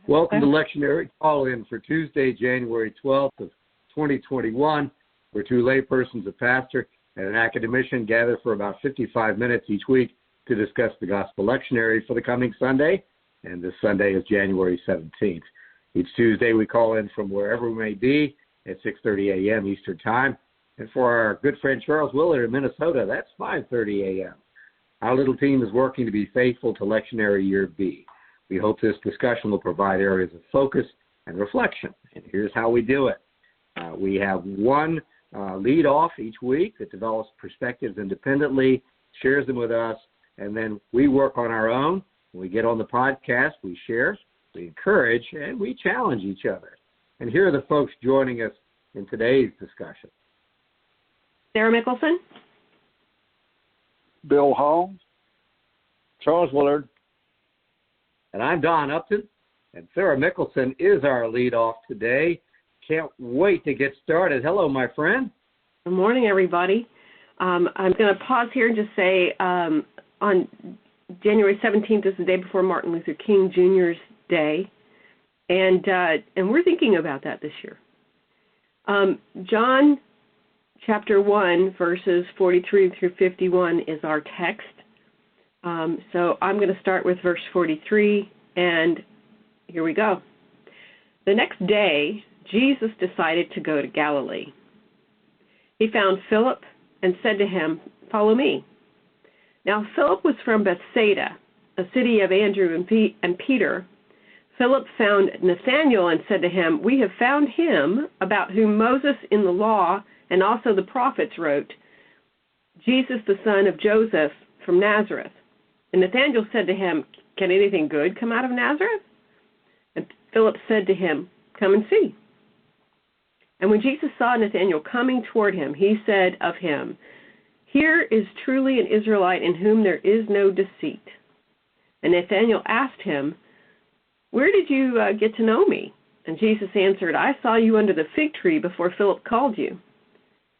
Welcome to Lectionary. Call in for Tuesday, January 12th of 2021, where two laypersons, a pastor, and an academician gather for about 55 minutes each week to discuss the Gospel Lectionary for the coming Sunday, and this Sunday is January 17th. Each Tuesday we call in from wherever we may be at 6:30 a.m. Eastern Time, and for our good friend Charles Willard in Minnesota, that's 5:30 a.m. Our little team is working to be faithful to Lectionary Year B. We hope this discussion will provide areas of focus and reflection. And here's how we do it. We have one lead off each week that develops perspectives independently, shares them with us, and then we work on our own. When we get on the podcast, we share, we encourage, and we challenge each other. And here are the folks joining us in today's discussion. Sarah Mickelson. Bill Hall. Charles Willard. And I'm Don Upton, and Sarah Mickelson is our lead-off today. Can't wait to get started. Hello, my friend. Good morning, everybody. I'm going to pause here and just say on January 17th is the day before Martin Luther King Jr.'s Day, and we're thinking about that this year. John chapter 1, verses 43 through 51 is our text. So I'm going to start with verse 43, and here we go. The next day, Jesus decided to go to Galilee. He found Philip and said to him, "Follow me." Now Philip was from Bethsaida, a city of Andrew and Peter. Philip found Nathanael and said to him, "We have found him about whom Moses in the law and also the prophets wrote, Jesus the son of Joseph from Nazareth." And Nathanael said to him, "Can anything good come out of Nazareth?" And Philip said to him, "Come and see." And when Jesus saw Nathanael coming toward him, he said of him, "Here is truly an Israelite in whom there is no deceit." And Nathanael asked him, "Where did you get to know me?" And Jesus answered, "I saw you under the fig tree before Philip called you."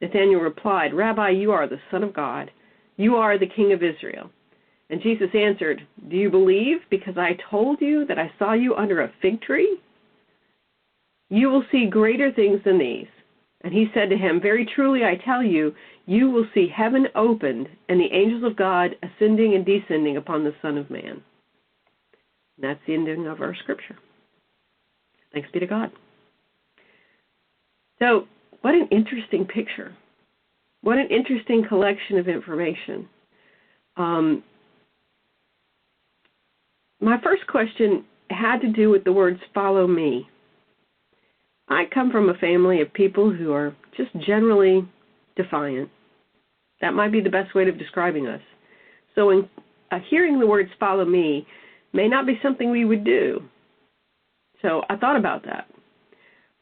Nathanael replied, "Rabbi, you are the Son of God. You are the King of Israel." And Jesus answered, "Do you believe because I told you that I saw you under a fig tree? You will see greater things than these." And he said to him, "Very truly I tell you, you will see heaven opened and the angels of God ascending and descending upon the Son of Man." And that's the ending of our scripture. Thanks be to God. So, what an interesting picture. What an interesting collection of information. My first question had to do with the words, "follow me." I come from a family of people who are just generally defiant. That might be the best way of describing us. So hearing the words, "follow me," may not be something we would do. So I thought about that.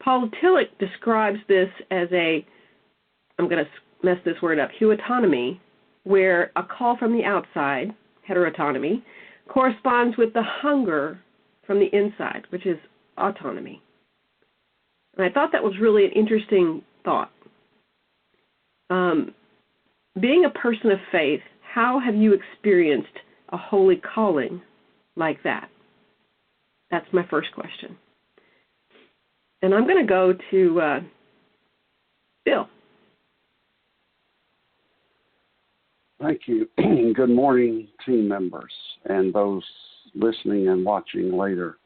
Paul Tillich describes this as I'm going to mess this word up, heteronomy, where a call from the outside, heteronomy, corresponds with the hunger from the inside, which is autonomy. And I thought that was really an interesting thought. Being a person of faith, how have you experienced a holy calling like that? That's my first question. And I'm going to go to Bill. Thank you. Good morning, team members, and those listening and watching later.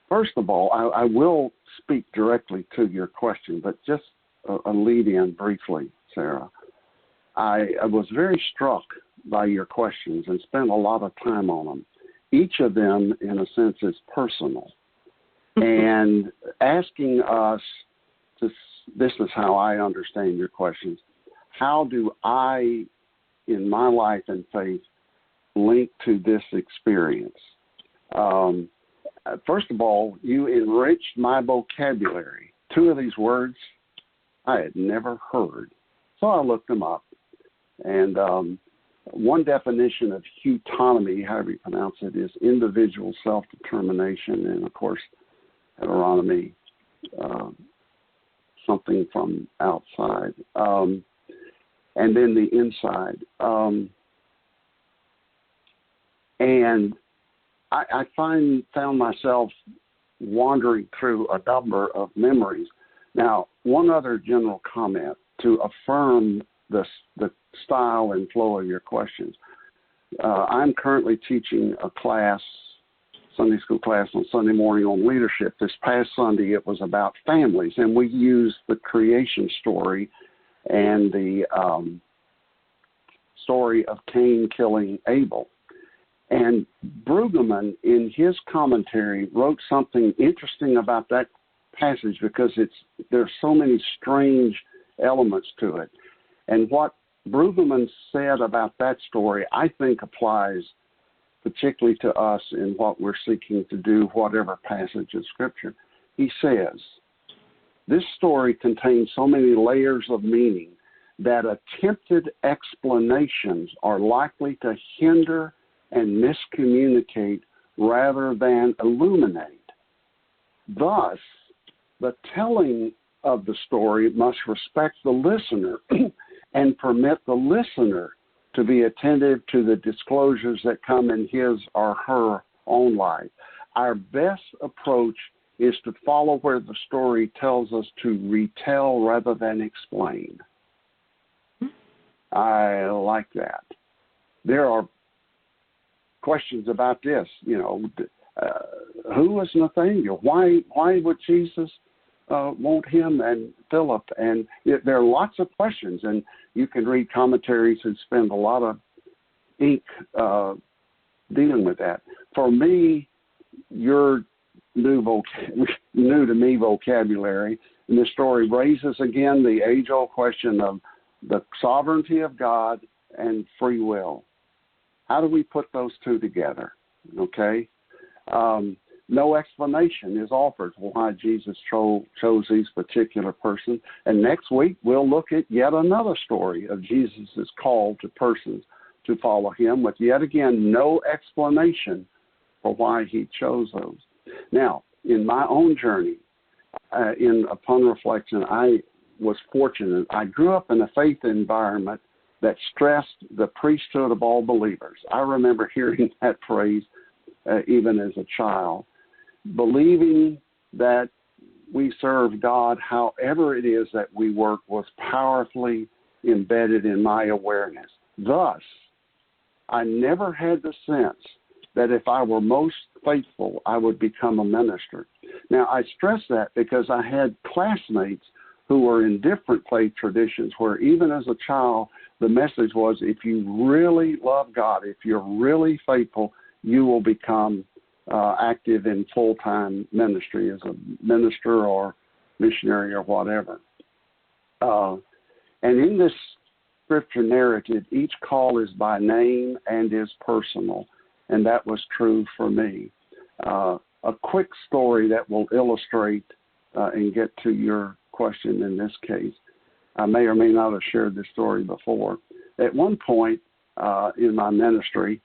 First of all, I will speak directly to your question, but just a lead-in briefly, Sarah. I was very struck by your questions and spent a lot of time on them. Each of them, in a sense, is personal. And asking us, this is how I understand your questions, how do I, in my life and faith, link to this experience? First of all, you enriched my vocabulary. Two of these words I had never heard. So I looked them up. And one definition of heteronomy, however you pronounce it, is individual self-determination. And, of course, heteronomy, something from outside. And then the inside. And I found myself wandering through a number of memories. Now, one other general comment to affirm the style and flow of your questions. I'm currently teaching a class, Sunday school class on Sunday morning on leadership. This past Sunday, it was about families, and we used the creation story and the story of Cain killing Abel. And Brueggemann, in his commentary, wrote something interesting about that passage because there's so many strange elements to it. And what Brueggemann said about that story, I think, applies particularly to us in what we're seeking to do, whatever passage of Scripture. He says, this story contains so many layers of meaning that attempted explanations are likely to hinder and miscommunicate rather than illuminate. Thus, the telling of the story must respect the listener and permit the listener to be attentive to the disclosures that come in his or her own life. Our best approach is to follow where the story tells us to retell rather than explain. I like that. There are questions about this, who was Nathaniel? Why would Jesus want him and Philip? And there are lots of questions, and you can read commentaries and spend a lot of ink dealing with that. For me, your new to me vocabulary in this story raises again the age-old question of the sovereignty of God and free will. How do we put those two together? Okay? No explanation is offered for why Jesus chose these particular persons. And next week, we'll look at yet another story of Jesus' call to persons to follow him with yet again no explanation for why he chose those. Now, in my own journey, upon reflection, I was fortunate. I grew up in a faith environment that stressed the priesthood of all believers. I remember hearing that phrase even as a child, believing that we serve God however it is that we work was powerfully embedded in my awareness. Thus, I never had the sense that if I were most faithful, I would become a minister. Now, I stress that because I had classmates who were in different faith traditions where even as a child, the message was, if you really love God, if you're really faithful, you will become active in full-time ministry as a minister or missionary or whatever. And in this scripture narrative, each call is by name and is personal, and that was true for me. A quick story that will illustrate and get to your question in this case. I may or may not have shared this story before. At one point in my ministry,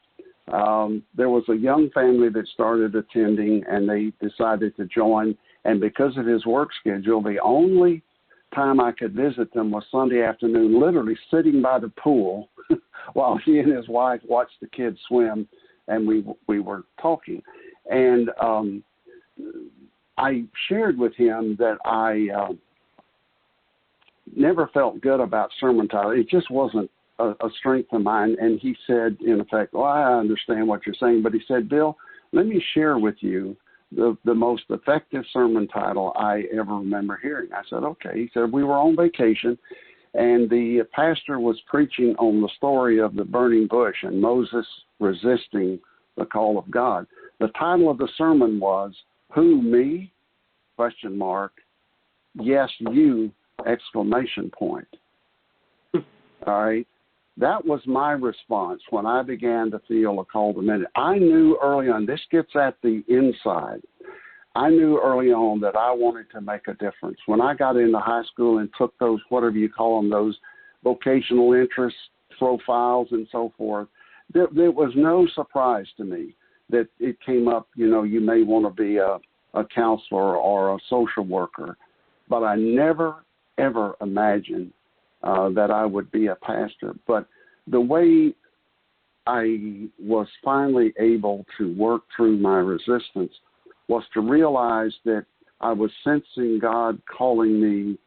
there was a young family that started attending, and they decided to join. And because of his work schedule, the only time I could visit them was Sunday afternoon, literally sitting by the pool while he and his wife watched the kids swim, and we were talking. And I shared with him that I never felt good about sermon titles. It just wasn't a strength of mine. And he said, in effect, well, I understand what you're saying, but he said, Bill, let me share with you the most effective sermon title I ever remember hearing. I said, okay. He said, we were on vacation, and the pastor was preaching on the story of the burning bush and Moses resisting the call of God. The title of the sermon was, Who, Me? Question mark. Yes, you! Exclamation point. All right. That was my response when I began to feel a call to ministry. I knew early on, this gets at the inside. I knew early on that I wanted to make a difference. When I got into high school and took those, whatever you call them, those vocational interest profiles and so forth, there was no surprise to me that it came up, you may want to be a counselor or a social worker. But I never, ever imagined that I would be a pastor. But the way I was finally able to work through my resistance was to realize that I was sensing God calling me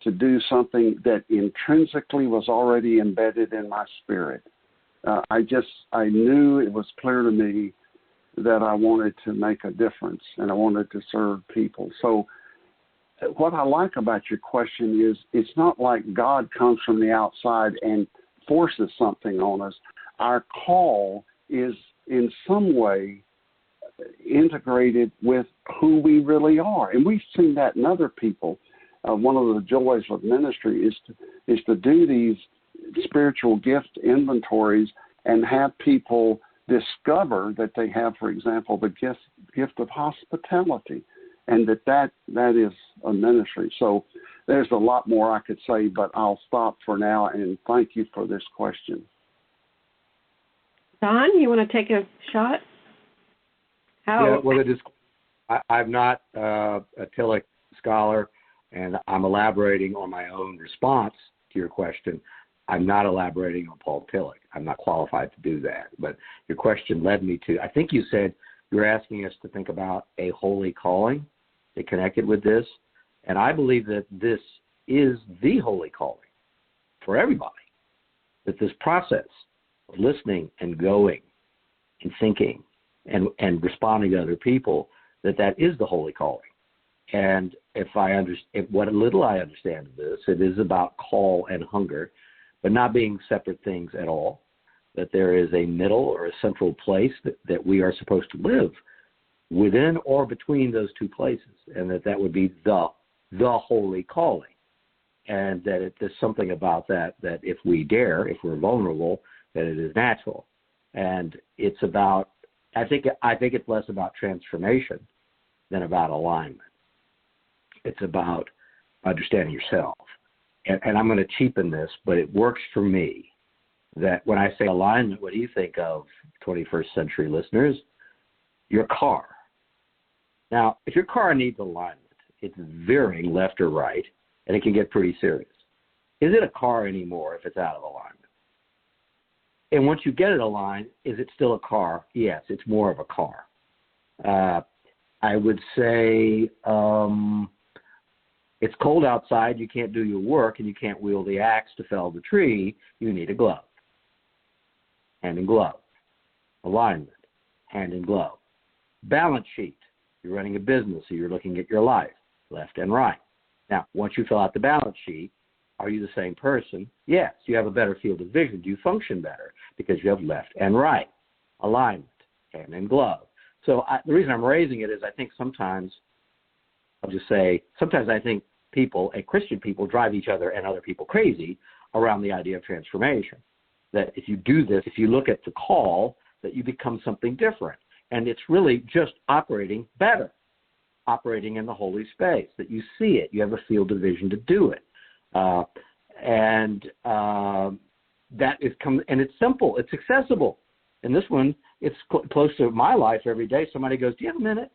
to do something that intrinsically was already embedded in my spirit. I knew it was clear to me that I wanted to make a difference and I wanted to serve people. So what I like about your question is it's not like God comes from the outside and forces something on us. Our call is in some way integrated with who we really are. And we've seen that in other people. One of the joys of ministry is to do these spiritual gift inventories and have people discover that they have, for example, the gift of hospitality, and that is a ministry. So there's a lot more I could say, but I'll stop for now, and thank you for this question. Don, you want to take a shot? Yeah, well, I'm not a Tillich scholar, and I'm elaborating on my own response to your question. I'm not elaborating on Paul Tillich. I'm not qualified to do that. But your question led me to, I think you said you were asking us to think about a holy calling that connected with this. And I believe that this is the holy calling for everybody, that this process of listening and going and thinking and responding to other people, that is the holy calling. And if what little I understand of this, it is about call and hunger, but not being separate things at all, that there is a middle or a central place that we are supposed to live within or between those two places, and that would be the holy calling. And that there's something about that if we dare, if we're vulnerable, that it is natural. And it's about, I think it's less about transformation than about alignment. It's about understanding yourself. And I'm going to cheapen this, but it works for me that when I say alignment, what do you think of, 21st century listeners? Your car. Now, if your car needs alignment, it's veering left or right, and it can get pretty serious. Is it a car anymore if it's out of alignment? And once you get it aligned, is it still a car? Yes, it's more of a car. I would say it's cold outside, you can't do your work, and you can't wield the axe to fell the tree. You need a glove. Hand in glove. Alignment. Hand in glove. Balance sheet. You're running a business, so you're looking at your life, left and right. Now, once you fill out the balance sheet, are you the same person? Yes. You have a better field of vision. Do you function better? Because you have left and right. Alignment. Hand in glove. So the reason I'm raising it is I think sometimes I think people, and Christian people, drive each other and other people crazy around the idea of transformation. That if you do this, if you look at the call, that you become something different. And it's really just operating better, operating in the holy space, that you see it. You have a field of vision to do it. And it's simple. It's accessible. And this one, it's close to my life every day. Somebody goes, do you have a minute?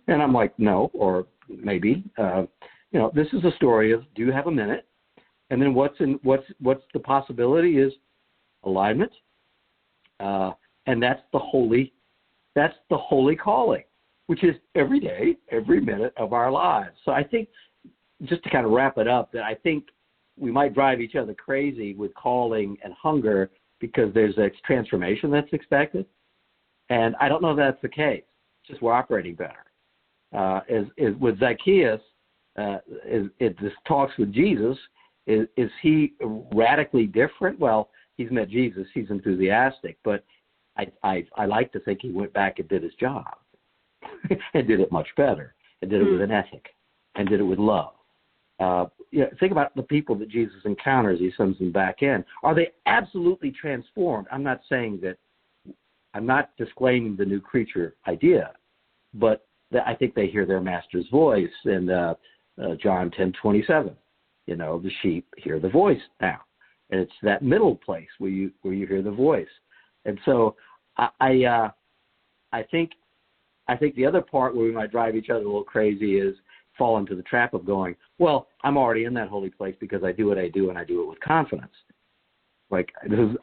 And I'm like, no, or maybe. This is a story of, do you have a minute? And then what's the possibility is alignment, and that's the holy calling, which is every day, every minute of our lives. So I think, just to kind of wrap it up, that I think we might drive each other crazy with calling and hunger because there's a transformation that's expected, and I don't know if that's the case. It's just we're operating better. Is with Zacchaeus, this talks with Jesus. Is he radically different? Well, he's met Jesus. He's enthusiastic, but I like to think he went back and did his job and did it much better and did it with an ethic and did it with love. Think about the people that Jesus encounters. He sends them back in. Are they absolutely transformed? I'm not saying that. I'm not disclaiming the new creature idea, but I think they hear their master's voice in John 10:27. The sheep hear the voice now, and it's that middle place where you hear the voice. And so I think the other part where we might drive each other a little crazy is fall into the trap of going, well, I'm already in that holy place because I do what I do and I do it with confidence. Like,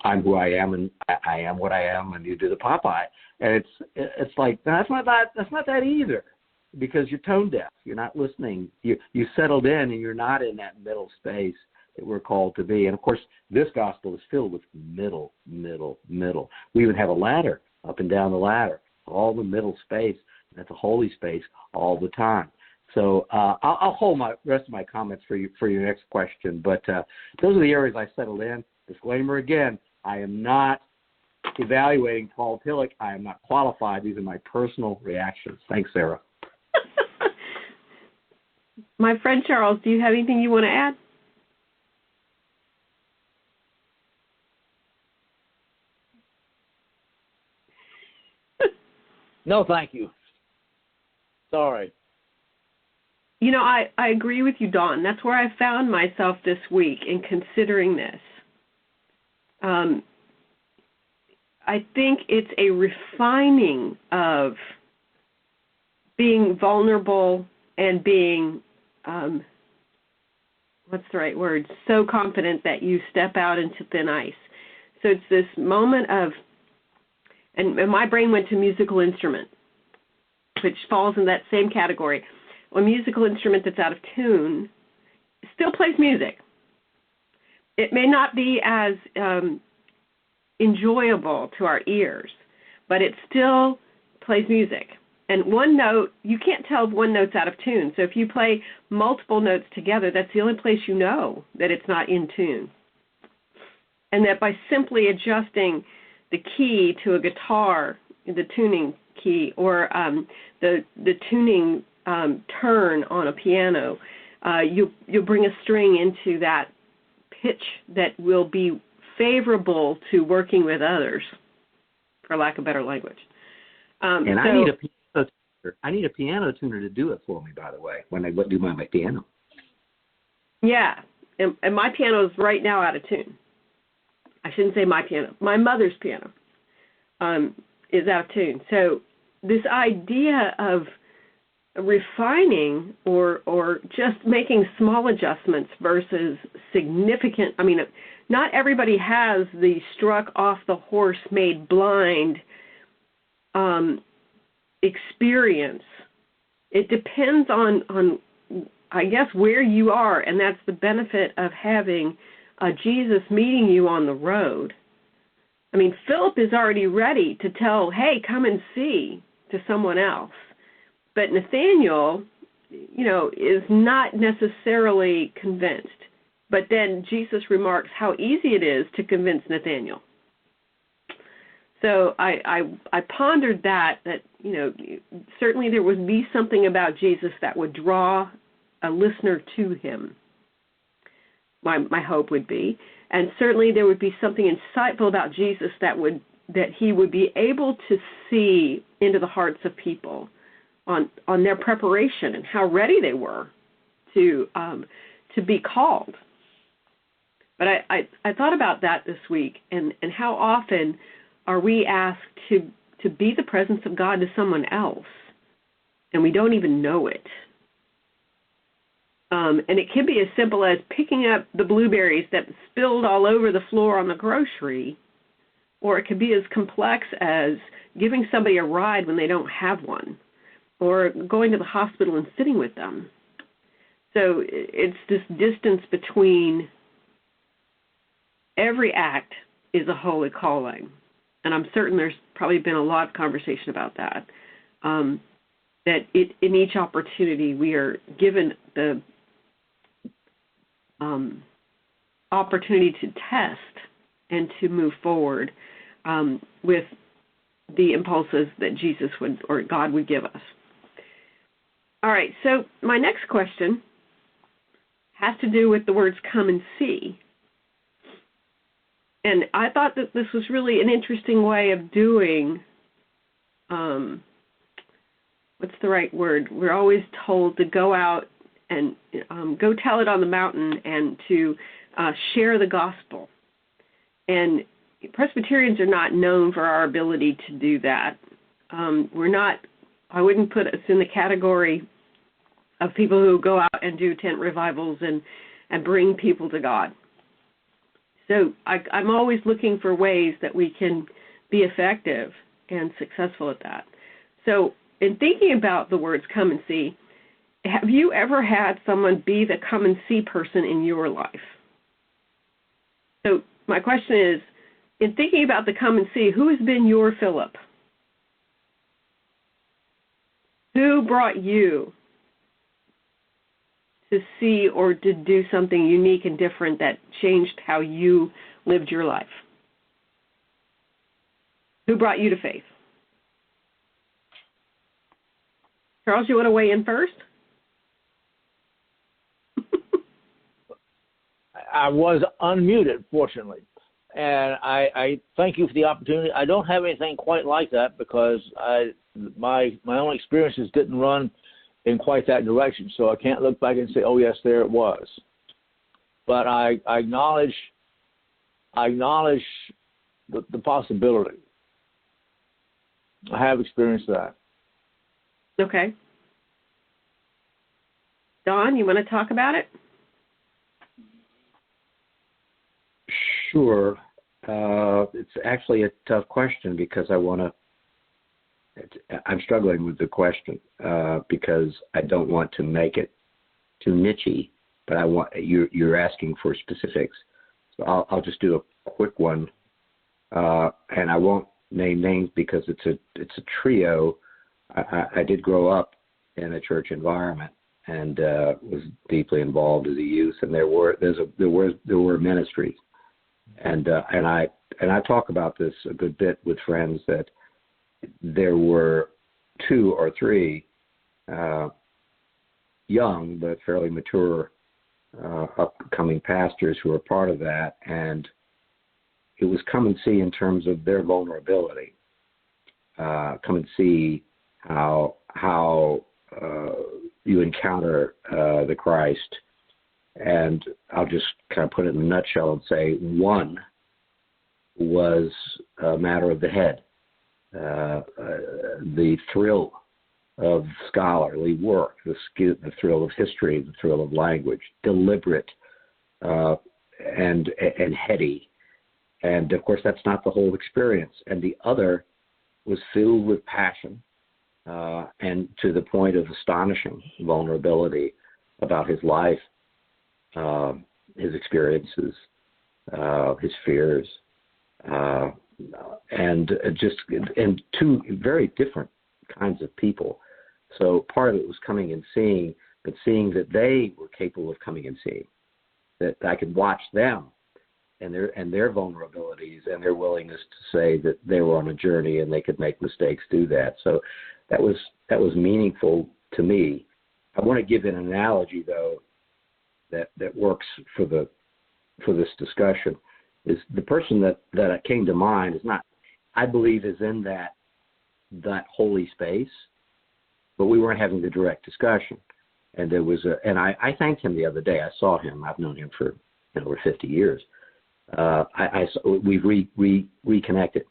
I'm who I am, and I am what I am, and you do the Popeye. And it's like, that's not that either, because you're tone deaf. You're not listening. You settled in, and you're not in that middle space that we're called to be. And, of course, this gospel is filled with middle. We even have a ladder, up and down the ladder, all the middle space. And that's a holy space all the time. So I'll hold my rest of my comments for your next question. But those are the areas I settled in. Disclaimer again, I am not evaluating Paul Tillich. I am not qualified. These are my personal reactions. Thanks, Sarah. My friend Charles, do you have anything you want to add? No, thank you. Sorry. You know, I agree with you, Dawn. That's where I found myself this week in considering this. I think it's a refining of being vulnerable and being, what's the right word, so confident that you step out into thin ice. So it's this moment of, and my brain went to musical instrument, which falls in that same category. A musical instrument that's out of tune still plays music. It may not be as enjoyable to our ears, but it still plays music. And one note, you can't tell if one note's out of tune. So if you play multiple notes together, that's the only place you know that it's not in tune. And that by simply adjusting the key to a guitar, the tuning key, or the tuning turn on a piano, you'll bring a string into that pitch that will be favorable to working with others, for lack of better language. And I need a piano tuner to do it for me, by the way, when I do my piano. Yeah, and my piano is right now out of tune. I shouldn't say my piano. My mother's piano is out of tune. So this idea of refining or just making small adjustments versus significant, I mean, not everybody has the struck off the horse made blind experience. It depends on, I guess, where you are, and that's the benefit of having Jesus meeting you on the road. I mean, Philip is already ready to tell, hey, come and see, to someone else. But Nathaniel, is not necessarily convinced. But then Jesus remarks how easy it is to convince Nathaniel. So I pondered that certainly there would be something about Jesus that would draw a listener to him. My hope would be. And certainly there would be something insightful about Jesus that he would be able to see into the hearts of people on their preparation and how ready they were to be called. But I thought about that this week, and how often are we asked to be the presence of God to someone else, and we don't even know it. And it can be as simple as picking up the blueberries that spilled all over the floor on the grocery, or it could be as complex as giving somebody a ride when they don't have one, or going to the hospital and sitting with them. So it's this distance between every act is a holy calling. And I'm certain there's probably been a lot of conversation about that, that in each opportunity we are given the opportunity to test and to move forward with the impulses that Jesus would or God would give us. All right, so my next question has to do with the words come and see. And I thought that this was really an interesting way of doing, what's the right word? We're always told to go out and go tell it on the mountain and to share the gospel. And Presbyterians are not known for our ability to do that. I wouldn't put us in the category of people who go out and do tent revivals and bring people to God. So I'm always looking for ways that we can be effective and successful at that. So in thinking about the words come and see, have you ever had someone be the come and see person in your life? So my question is, in thinking about the come and see, who has been your Philip? Who brought you to see or to do something unique and different that changed how you lived your life? Who brought you to faith? Charles, you want to weigh in first? I was unmuted, fortunately. And I thank you for the opportunity. I don't have anything quite like that because my own experiences didn't run in quite that direction. So I can't look back and say, oh, yes, there it was. But I acknowledge the possibility. I have experienced that. Okay. Don, you want to talk about it? Sure. It's actually a tough question because I'm struggling with the question because I don't want to make it too nichey, but you're asking for specifics. So I'll just do a quick one, and I won't name names because it's a trio. I did grow up in a church environment and was deeply involved as a youth, and there were ministries. And I talk about this a good bit with friends that there were 2 or 3 young but fairly mature upcoming pastors who were part of that, and it was come and see in terms of their vulnerability. Come and see how you encounter the Christ. And I'll just kind of put it in a nutshell and say one was a matter of the head, the thrill of scholarly work, the thrill of history, the thrill of language, deliberate and heady. And, of course, that's not the whole experience. And the other was filled with passion and to the point of astonishing vulnerability about his life, his experiences, his fears, and 2 very different kinds of people. So part of it was coming and seeing, but seeing that they were capable of coming and seeing, that I could watch them and their vulnerabilities and their willingness to say that they were on a journey and they could make mistakes, do that. So that was meaningful to me. I want to give an analogy though that works for this discussion. Is the person that came to mind is not, I believe, is in that holy space, but we weren't having the direct discussion. And there was and I thanked him the other day. I saw him. I've known him for over 50 years. We reconnected,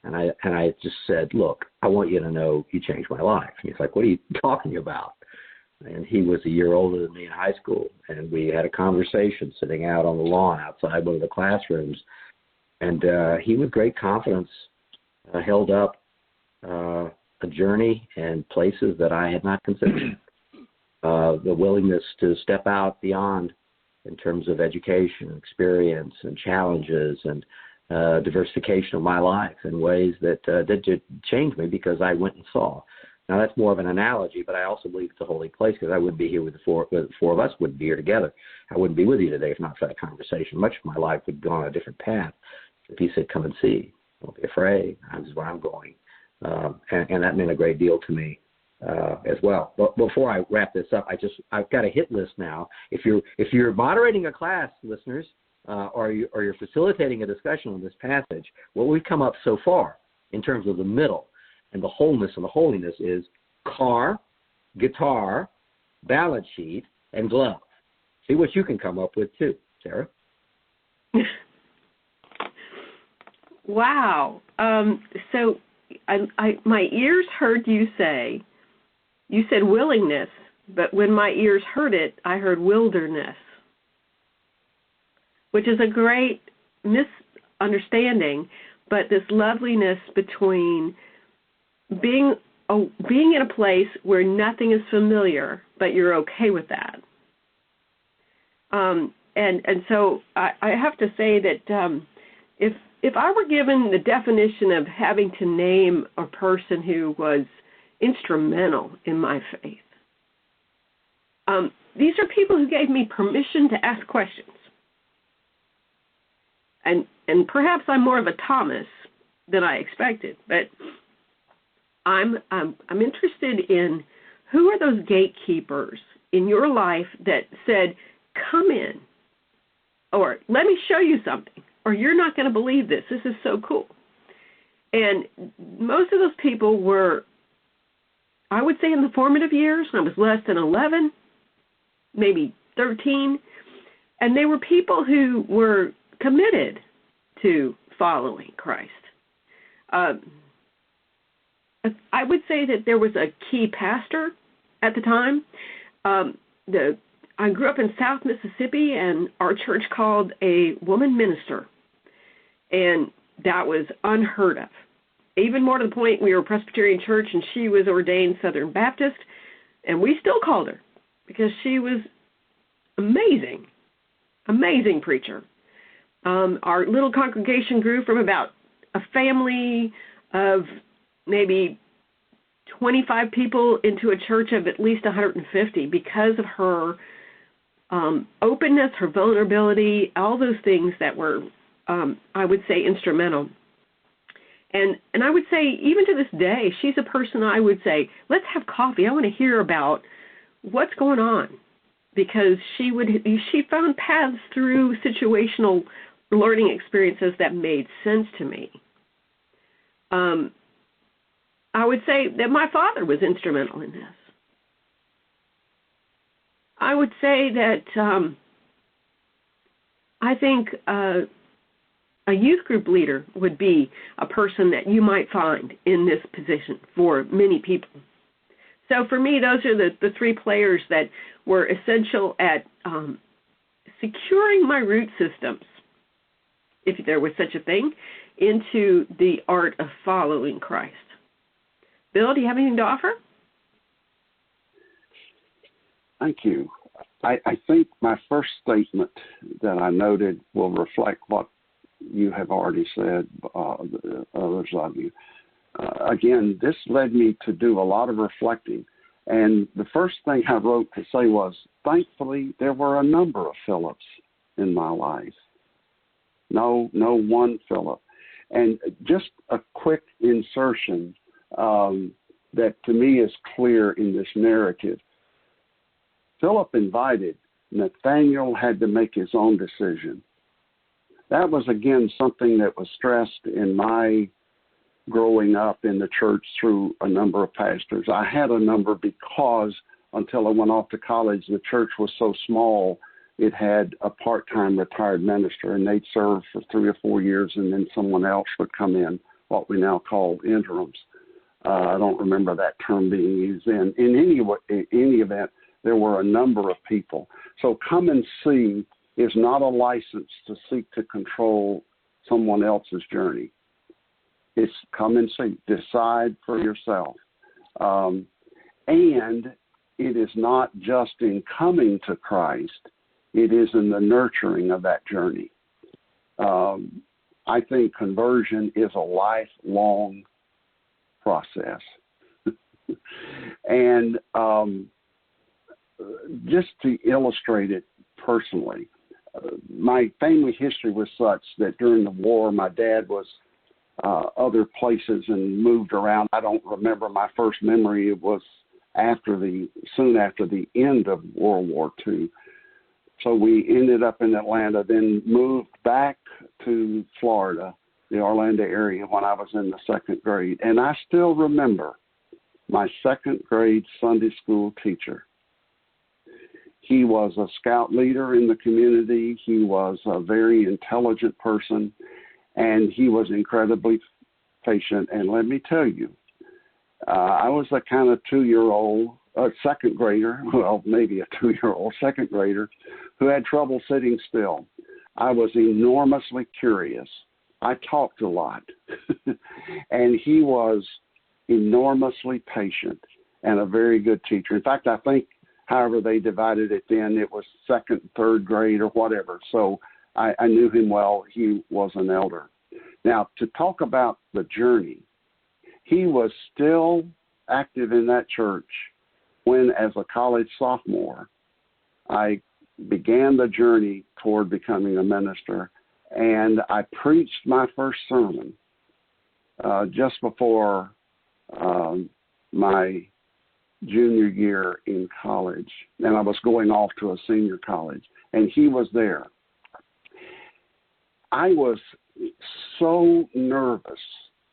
and I just said, look, I want you to know you changed my life. And he's like, what are you talking about? And he was a year older than me in high school, and we had a conversation sitting out on the lawn outside one of the classrooms. And he, with great confidence, held up a journey and places that I had not considered. The willingness to step out beyond in terms of education, experience, and challenges, and diversification of my life in ways that did change me because I went and saw. Now, that's more of an analogy, but I also believe it's a holy place because I wouldn't be here with the four of us wouldn't be here together. I wouldn't be with you today if not for that conversation. Much of my life would go on a different path. If he said, come and see, don't be afraid, this is where I'm going. And that meant a great deal to me as well. But before I wrap this up, I've got a hit list now. If you're moderating a class, listeners, or you're facilitating a discussion on this passage, what we've come up so far in terms of the middle and the wholeness and the holiness is car, guitar, balance sheet, and glove. See what you can come up with too, Sarah. Wow. So my ears heard you said willingness, but when my ears heard it, I heard wilderness, which is a great misunderstanding, but this loveliness between being in a place where nothing is familiar, but you're okay with that. And so I have to say that if I were given the definition of having to name a person who was instrumental in my faith, these are people who gave me permission to ask questions. And perhaps I'm more of a Thomas than I expected, but I'm interested in who are those gatekeepers in your life that said, come in, or let me show you something, or you're not going to believe this. This is so cool. And most of those people were, I would say, in the formative years. I was less than 11, maybe 13, and they were people who were committed to following Christ. I would say that there was a key pastor at the time. I grew up in South Mississippi, and our church called a woman minister, and that was unheard of. Even more to the point, we were a Presbyterian church, and she was ordained Southern Baptist, and we still called her because she was amazing preacher. Our little congregation grew from about a family of maybe 25 people into a church of at least 150 because of her openness, her vulnerability, all those things that were, I would say, instrumental. And I would say, even to this day, she's a person I would say, let's have coffee. I want to hear about what's going on, because she found paths through situational learning experiences that made sense to me. I would say that my father was instrumental in this. I would say that I think a youth group leader would be a person that you might find in this position for many people. So for me, those are the three players that were essential at securing my root systems, if there was such a thing, into the art of following Christ. Bill, do you have anything to offer? Thank you. I think my first statement that I noted will reflect what you have already said, others of you. Again, this led me to do a lot of reflecting. And the first thing I wrote to say was, thankfully, there were a number of Philips in my life. No one Philip. And just a quick insertion that to me is clear in this narrative. Philip invited, Nathaniel had to make his own decision. That was, again, something that was stressed in my growing up in the church through a number of pastors. I had a number because until I went off to college, the church was so small, it had a part-time retired minister, and they'd serve for 3 or 4 years, and then someone else would come in, what we now call interims. I don't remember that term being used then. In any event, there were a number of people. So come and see is not a license to seek to control someone else's journey. It's come and see. Decide for yourself. And it is not just in coming to Christ. It is in the nurturing of that journey. I think conversion is a lifelong process. And just to illustrate it personally, my family history was such that during the war, my dad was other places and moved around. I don't remember my first memory. It was soon after the end of World War II. So we ended up in Atlanta, then moved back to Florida, the Orlando area, when I was in the second grade. And I still remember my second grade Sunday school teacher. He was a scout leader in the community. He was a very intelligent person, and he was incredibly patient. And let me tell you, I was a kind of 2-year-old, second grader, well, maybe a 2-year-old second grader, who had trouble sitting still. I was enormously curious. I talked a lot. And he was enormously patient and a very good teacher. In fact, I think however they divided it then, it was second, third grade or whatever. So I knew him well. He was an elder. Now, to talk about the journey, he was still active in that church when, as a college sophomore, I began the journey toward becoming a minister, and I preached my first sermon just before my junior year in college, and I was going off to a senior college, and he was there. I was so nervous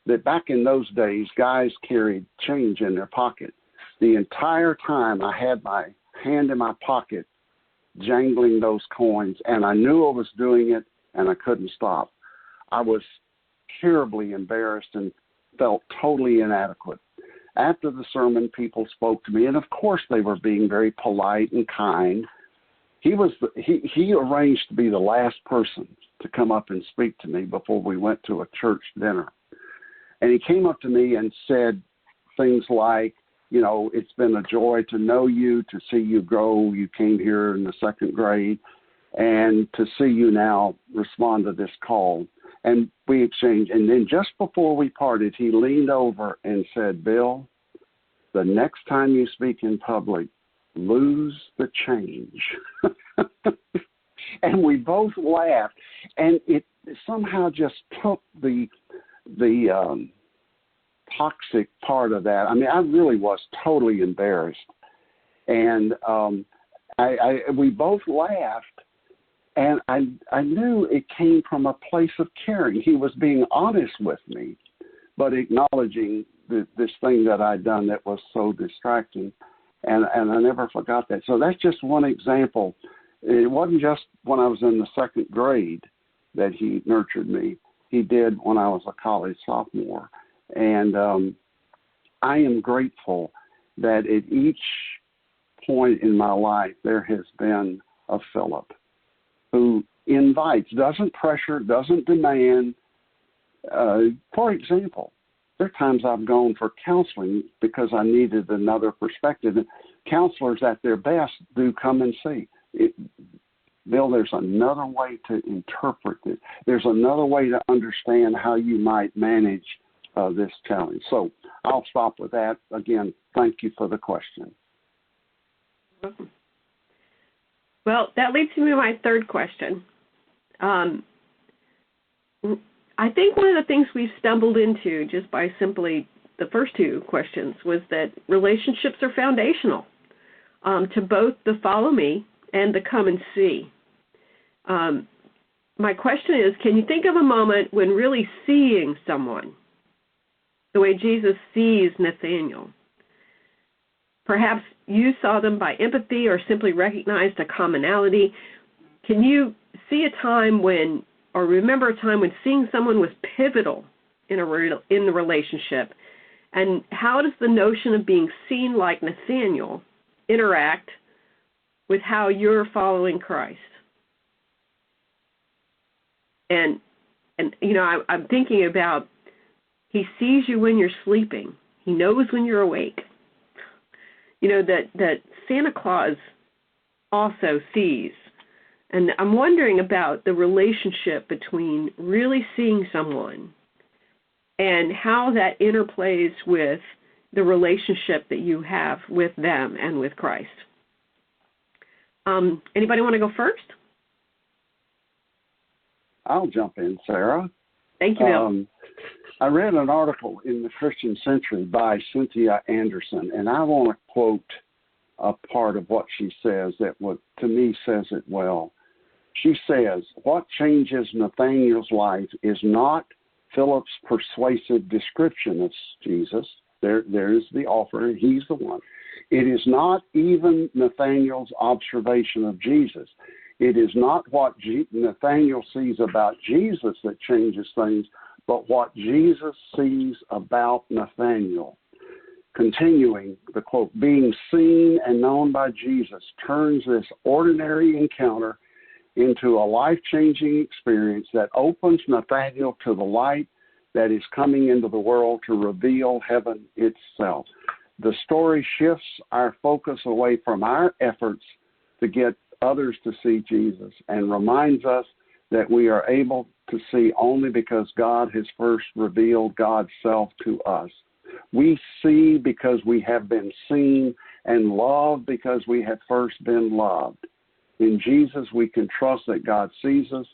that back in those days, guys carried change in their pocket. The entire time I had my hand in my pocket jangling those coins, and I knew I was doing it, and I couldn't stop. I was terribly embarrassed and felt totally inadequate. After the sermon, people spoke to me, and of course they were being very polite and kind. He arranged to be the last person to come up and speak to me before we went to a church dinner. And he came up to me and said things like, you know, it's been a joy to know you, to see you grow. You came here in the second grade, and to see you now respond to this call. And we exchanged. And then just before we parted, he leaned over and said, Bill, the next time you speak in public, lose the change. And we both laughed. And it somehow just took the toxic part of that. I mean, I really was totally embarrassed. And we both laughed. And I knew it came from a place of caring. He was being honest with me, but acknowledging this thing that I'd done that was so distracting. And I never forgot that. So that's just one example. It wasn't just when I was in the second grade that he nurtured me. He did when I was a college sophomore. And I am grateful that at each point in my life there has been a Philip who invites, doesn't pressure, doesn't demand. For example, there are times I've gone for counseling because I needed another perspective. And counselors at their best do come and see. Bill, there's another way to interpret it. There's another way to understand how you might manage this challenge. So I'll stop with that. Again, thank you for the question. Welcome. Well, that leads me to my third question. I think one of the things we've stumbled into just by simply the first two questions was that relationships are foundational to both the follow me and the come and see. My question is, can you think of a moment when really seeing someone the way Jesus sees Nathanael? Perhaps you saw them by empathy or simply recognized a commonality. Can you see a time when, or remember a time when seeing someone was pivotal in the relationship? And how does the notion of being seen like Nathanael interact with how you're following Christ? And you know, I'm thinking about, he sees you when you're sleeping. He knows when you're awake. You know, that Santa Claus also sees. And I'm wondering about the relationship between really seeing someone and how that interplays with the relationship that you have with them and with Christ. Anybody want to go first? I'll jump in, Sarah. Thank you, Bill. I read an article in the Christian Century by Cynthia Anderson, and I want to quote a part of what she says that, to me, says it well. She says, what changes Nathanael's life is not Philip's persuasive description of Jesus. There's the offer. He's the one. It is not even Nathanael's observation of Jesus. It is not what Nathanael sees about Jesus that changes things, but what Jesus sees about Nathanael. Continuing the quote, being seen and known by Jesus turns this ordinary encounter into a life-changing experience that opens Nathaniel to the light that is coming into the world to reveal heaven itself. The story shifts our focus away from our efforts to get others to see Jesus and reminds us that we are able to see only because God has first revealed God's self to us. We see because we have been seen, and love because we have first been loved. In Jesus, we can trust that God sees us,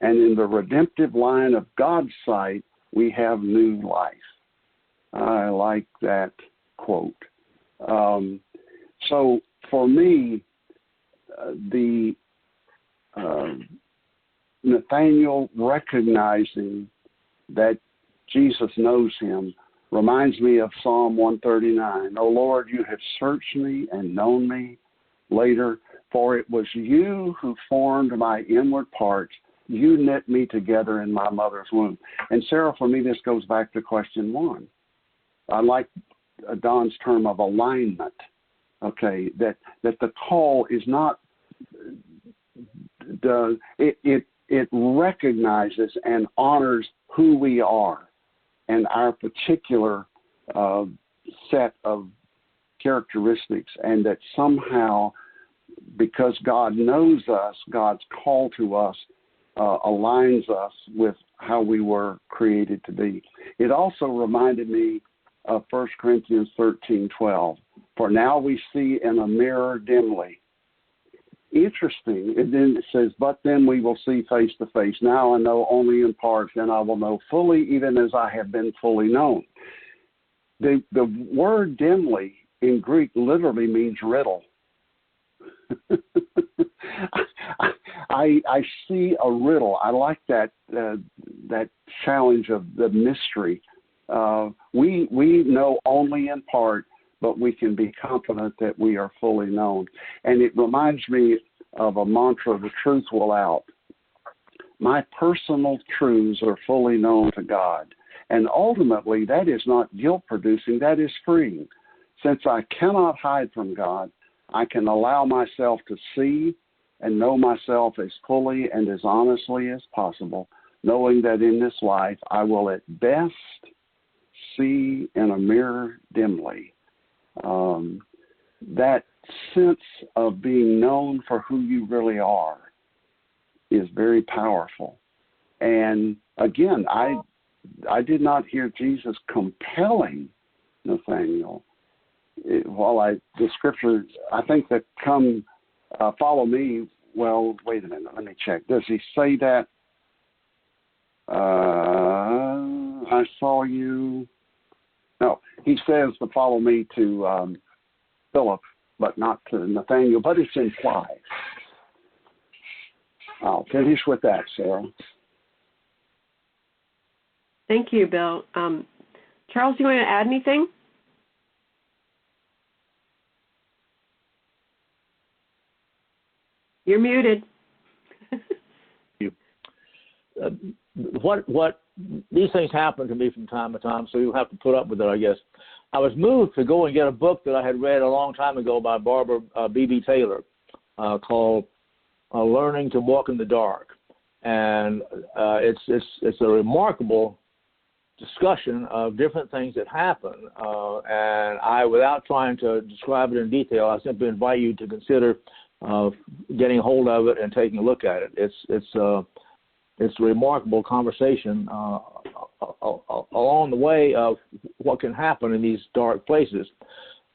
and in the redemptive line of God's sight, we have new life. I like that quote. So for me, the Nathaniel recognizing that Jesus knows him reminds me of Psalm 139. O Lord, you have searched me and known me. Later, for it was you who formed my inward parts. You knit me together in my mother's womb. And Sarah, for me, this goes back to question 1. I like Don's term of alignment. Okay, that the call is not it recognizes and honors who we are and our particular set of characteristics, and that somehow, because God knows us, God's call to us aligns us with how we were created to be. It also reminded me of 1 Corinthians 13:12. For now we see in a mirror dimly. Interesting. And then it says, but then we will see face to face. Now I know only in part, then I will know fully, even as I have been fully known. The word dimly in Greek literally means riddle. I see a riddle. I like that challenge of the mystery. We know only in part, but we can be confident that we are fully known. And it reminds me of a mantra, the truth will out. My personal truths are fully known to God. And ultimately, that is not guilt-producing, that is freeing. Since I cannot hide from God, I can allow myself to see and know myself as fully and as honestly as possible, knowing that in this life I will at best see in a mirror dimly. That sense of being known for who you really are is very powerful. And again, I did not hear Jesus compelling Nathaniel. The scripture, I think that come follow me. Well, wait a minute. Let me check. Does he say that? I saw you. No, he says to follow me to Philip, but not to Nathaniel, but it's implied. I'll finish with that, Sarah. Thank you, Bill. Charles, do you want to add anything? You're muted. What these things happen to me from time to time, so you'll have to put up with it, I guess. I was moved to go and get a book that I had read a long time ago by Barbara B.B. Taylor called Learning to Walk in the Dark. And it's a remarkable discussion of different things that happen. And I, without trying to describe it in detail, I simply invite you to consider getting hold of it and taking a look at it. It's a remarkable conversation along the way of what can happen in these dark places.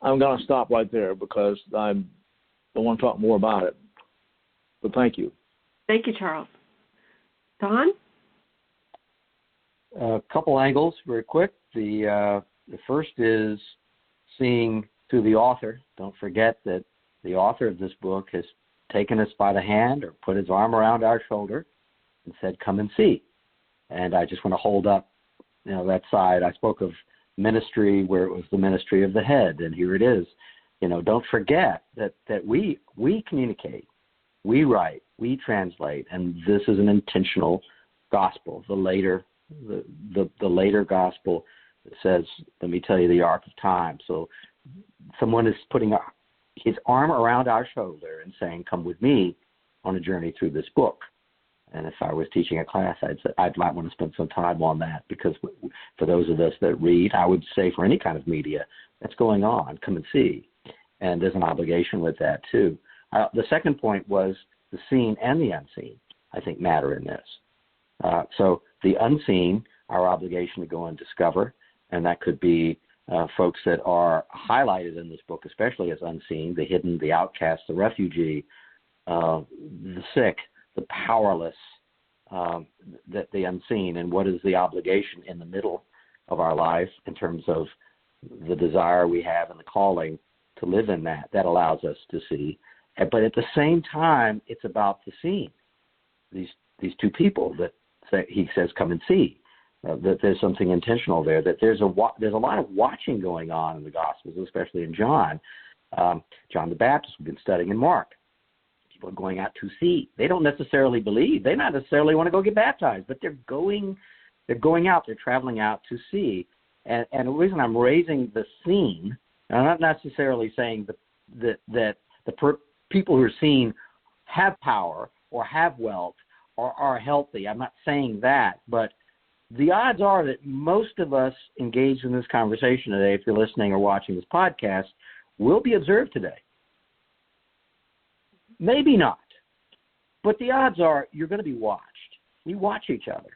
I'm going to stop right there because I don't want to talk more about it. But thank you. Thank you, Charles. Don? A couple angles, very quick. The first is seeing through the author. Don't forget that the author of this book has taken us by the hand or put his arm around our shoulder and said, come and see. And I just want to hold up, that side. I spoke of ministry where it was the ministry of the head, and here it is. Don't forget that we communicate, we write, we translate, and this is an intentional gospel. The later gospel says, let me tell you the arc of time. So someone is putting his arm around our shoulder and saying, come with me on a journey through this book. And if I was teaching a class, I'd might want to spend some time on that, because for those of us that read, I would say for any kind of media that's going on, come and see. And there's an obligation with that too. The second point was the seen and the unseen, I think, matter in this. So the unseen, our obligation to go and discover, and that could be folks that are highlighted in this book, especially as unseen, the hidden, the outcast, the refugee, the sick, the powerless, the unseen, and what is the obligation in the middle of our life in terms of the desire we have and the calling to live in that. That allows us to see. But at the same time, it's about the seen. These two people that he says, come and see. That there's something intentional there, that there's a lot of watching going on in the Gospels, especially in John. John the Baptist, we've been studying in Mark. People are going out to see. They don't necessarily believe. They not necessarily want to go get baptized, but they're going out. They're traveling out to see. And the reason I'm raising the seen, and I'm not necessarily saying that the people who are seen have power or have wealth or are healthy. I'm not saying that, but the odds are that most of us engaged in this conversation today, if you're listening or watching this podcast, will be observed today. Maybe not, but the odds are you're going to be watched. We watch each other.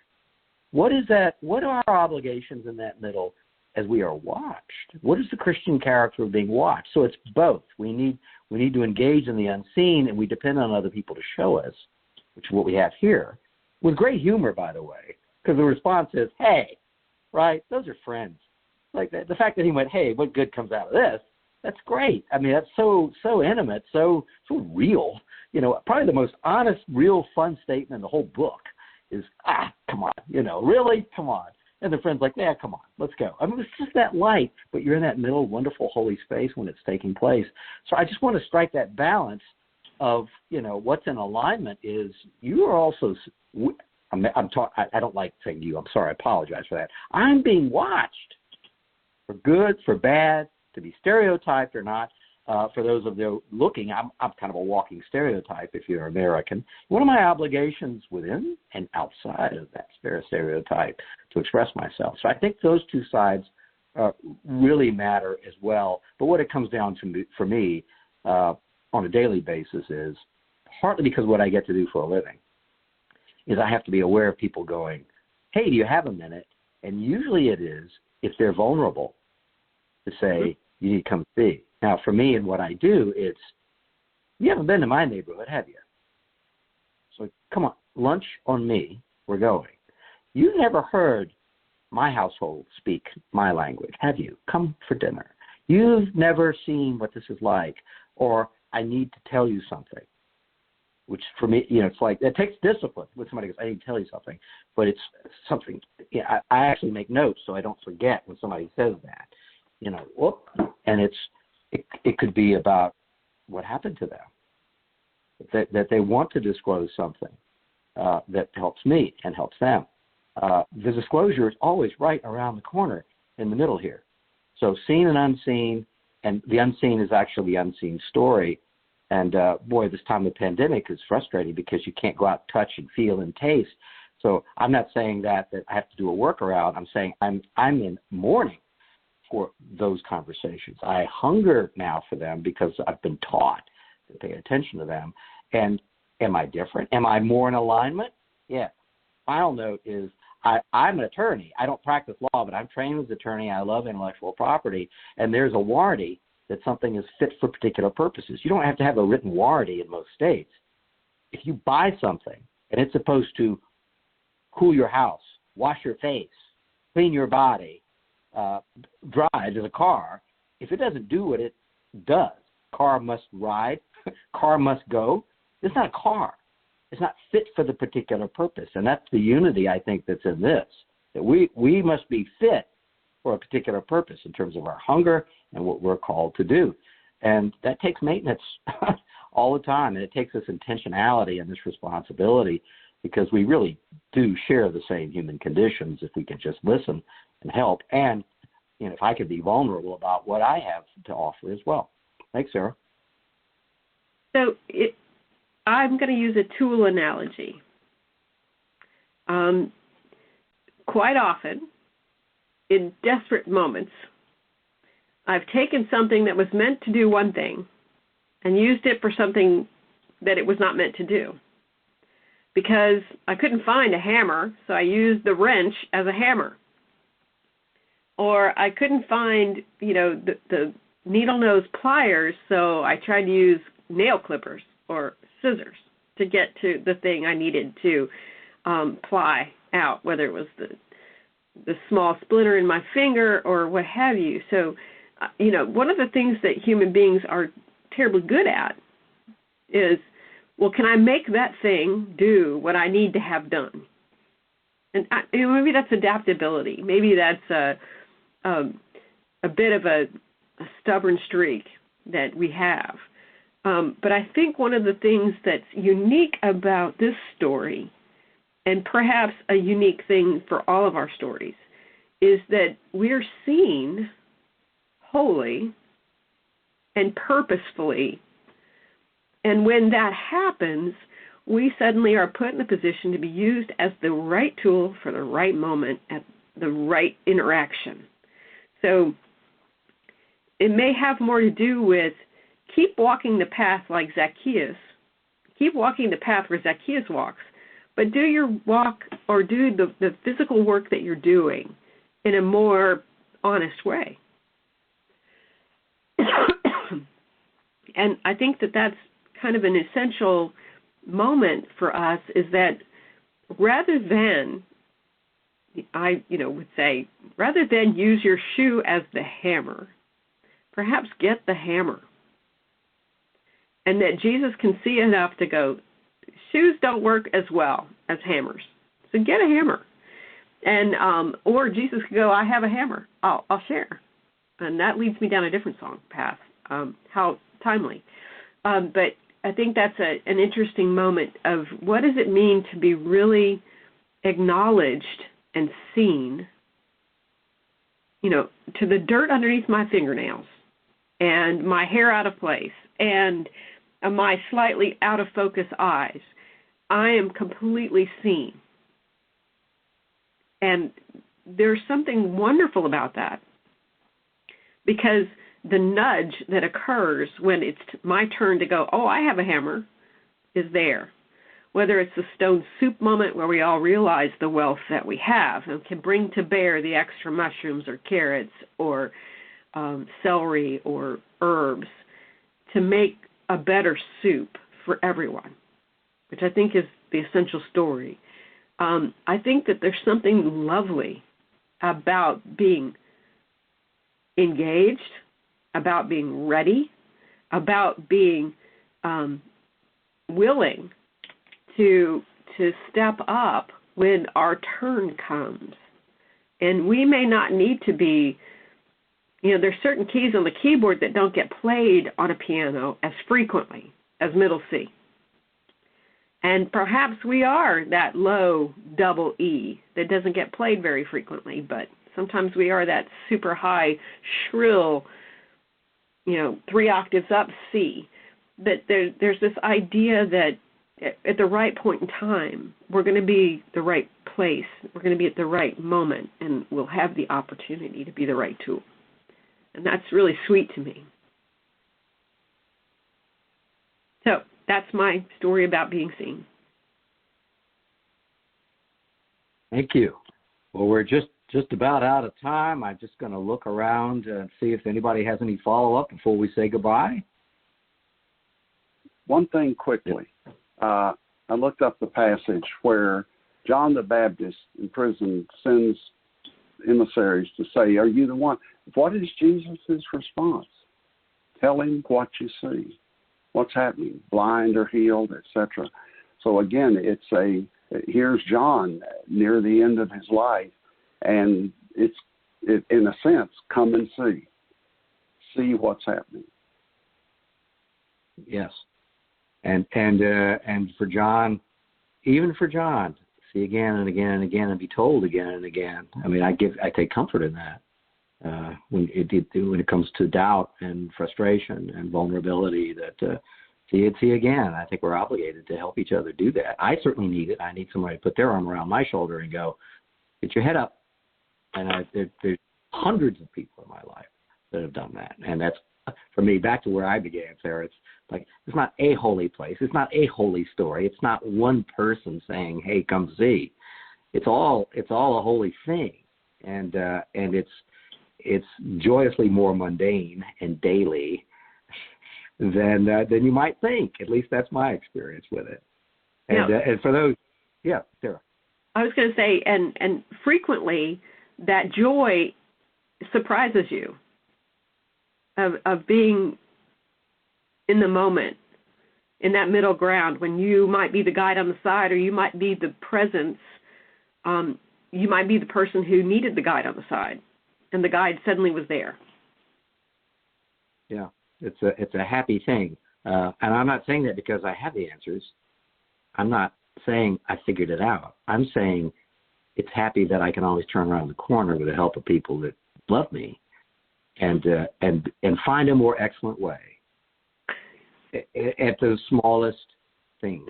What is that? What are our obligations in that middle as we are watched? What is the Christian character of being watched? So it's both. We need to engage in the unseen, and we depend on other people to show us, which is what we have here, with great humor, by the way, because the response is, hey, right? Those are friends. Like the fact that he went, hey, what good comes out of this? That's great. I mean, that's so intimate, so real. You know, probably the most honest, real, fun statement in the whole book is, come on, really? Come on. And the friend's like, yeah, come on, let's go. I mean, it's just that light, but you're in that middle, wonderful, holy space when it's taking place. So I just want to strike that balance of, what's in alignment is you are also, I don't like saying you, I'm sorry, I apologize for that. I'm being watched for good, for bad, to be stereotyped or not. For those of you looking, I'm kind of a walking stereotype if you're American. One of my obligations within and outside of that stereotype to express myself. So I think those two sides really matter as well. But what it comes down to for me on a daily basis is, partly because what I get to do for a living, is I have to be aware of people going, hey, do you have a minute? And usually it is, if they're vulnerable, to say, you need to come see. Now, for me and what I do, it's, you haven't been to my neighborhood, have you? So come on, lunch on me, we're going. You've never heard my household speak my language, have you? Come for dinner. You've never seen what this is like, or I need to tell you something, which for me, it's like, it takes discipline when somebody goes, I need to tell you something, but it's something, I actually make notes so I don't forget when somebody says that. And it could be about what happened to them, that they want to disclose something that helps me and helps them. The disclosure is always right around the corner in the middle here. So seen and unseen, and the unseen is actually the unseen story. And boy, this time of the pandemic is frustrating because you can't go out, touch and feel and taste. So I'm not saying that I have to do a workaround. I'm saying I'm in mourning for those conversations. I hunger now for them because I've been taught to pay attention to them. And am I different? Am I more in alignment? Yeah. Final note is I'm an attorney. I don't practice law, but I'm trained as an attorney. I love intellectual property. And there's a warranty that something is fit for particular purposes. You don't have to have a written warranty in most states. If you buy something and it's supposed to cool your house, wash your face, clean your body, drive as a car, if it doesn't do what it does, car must ride, car must go, it's not a car. It's not fit for the particular purpose. And that's the unity, I think, that's in this, that we must be fit for a particular purpose in terms of our hunger and what we're called to do. And that takes maintenance all the time, and it takes this intentionality and this responsibility, because we really do share the same human conditions if we can just listen and help. And, if I could be vulnerable about what I have to offer as well. Thanks, Sarah. So I'm going to use a tool analogy. Quite often, in desperate moments, I've taken something that was meant to do one thing and used it for something that it was not meant to do. Because I couldn't find a hammer, so I used the wrench as a hammer. Or I couldn't find, the needle nose pliers, so I tried to use nail clippers or scissors to get to the thing I needed to ply out, whether it was the small splinter in my finger or what have you. So, one of the things that human beings are terribly good at is, well, can I make that thing do what I need to have done? And maybe that's adaptability. Maybe that's a bit of a stubborn streak that we have. But I think one of the things that's unique about this story, and perhaps a unique thing for all of our stories, is that we're seen wholly and purposefully. And when that happens, we suddenly are put in a position to be used as the right tool for the right moment at the right interaction. So it may have more to do with keep walking the path like Zacchaeus. Keep walking the path where Zacchaeus walks, but do your walk or do the physical work that you're doing in a more honest way. And I think that that's kind of an essential moment for us, is that rather than, I would say, rather than use your shoe as the hammer, perhaps get the hammer. And that Jesus can see enough to go, shoes don't work as well as hammers, so get a hammer. And or Jesus could go, I have a hammer, I'll share. And that leads me down a different song path. How timely. But I think that's an interesting moment of what does it mean to be really acknowledged and seen, to the dirt underneath my fingernails and my hair out of place and my slightly out of focus eyes. I am completely seen. And there's something wonderful about that, because the nudge that occurs when it's my turn to go, oh, I have a hammer, is there. Whether it's the stone soup moment where we all realize the wealth that we have and can bring to bear the extra mushrooms or carrots or celery or herbs to make a better soup for everyone, which I think is the essential story. I think that there's something lovely about being engaged, about being ready, about being willing to step up when our turn comes. And we may not need to be, there's certain keys on the keyboard that don't get played on a piano as frequently as middle C. And perhaps we are that low double E that doesn't get played very frequently, but sometimes we are that super high, shrill, 3 octaves up C. That there's this idea that at the right point in time, we're going to be the right place, we're going to be at the right moment, and we'll have the opportunity to be the right tool. And that's really sweet to me. So that's my story about being seen. Thank you. Well, we're just about out of time. I'm just going to look around and see if anybody has any follow-up before we say goodbye. One thing quickly. I looked up the passage where John the Baptist in prison sends emissaries to say, are you the one? What is Jesus' response? Tell him what you see. What's happening? Blind or healed, etc. So again, here's John near the end of his life, and it's in a sense, come and see what's happening. Yes, and for John, even for John, see again and again and again and be told again and again. I mean, I take comfort in that when it comes to doubt and frustration and vulnerability, that See again. I think we're obligated to help each other do that. I certainly need it. I need somebody to put their arm around my shoulder and go, get your head up. And there's hundreds of people in my life that have done that. And that's, for me, back to where I began, Sarah. It's like, it's not a holy place. It's not a holy story. It's not one person saying, hey, come see. It's all a holy thing. And it's joyously more mundane and daily than you might think. At least that's my experience with it. And and for those, yeah, Sarah. I was going to say, and frequently that joy surprises you of being in the moment, in that middle ground, when you might be the guide on the side, or you might be the presence. You might be the person who needed the guide on the side, and the guide suddenly was there. Yeah, it's a happy thing, and I'm not saying that because I have the answers. I'm not saying I figured it out. I'm saying it's happy that I can always turn around the corner with the help of people that love me, and find a more excellent way at the smallest things,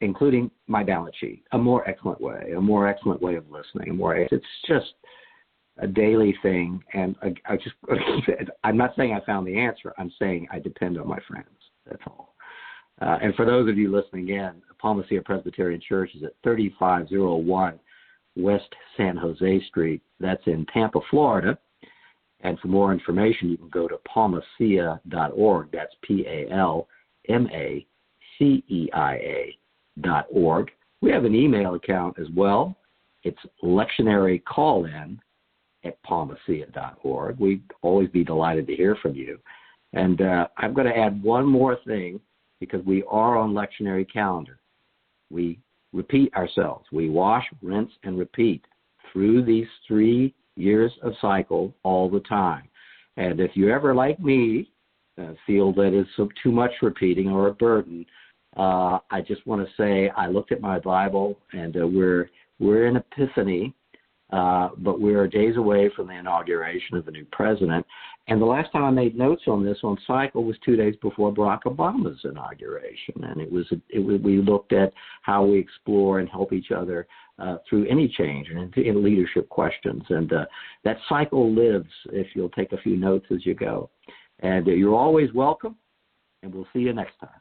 including my balance sheet. A more excellent way of listening. It's just a daily thing, and I'm not saying I found the answer. I'm saying I depend on my friends. That's all. And for those of you listening in, Palma Sierra Presbyterian Church is at 3501 West San Jose Street. That's in Tampa, Florida. And for more information, you can go to palmacia.org. That's PALMACEIA.org. We have an email account as well. It's lectionarycallin@palmacia.org. We'd always be delighted to hear from you. And I'm going to add one more thing, because we are on lectionary calendar. We repeat ourselves. We wash, rinse, and repeat through these 3 years of cycle all the time. And if you ever, like me, feel that it's too much repeating or a burden, I just want to say I looked at my Bible, and we're in Epiphany, but we're days away from the inauguration of a new president. And the last time I made notes on this on cycle was 2 days before Barack Obama's inauguration, and we looked at how we explore and help each other through any change and in leadership questions. And that cycle lives if you'll take a few notes as you go. And you're always welcome, and we'll see you next time.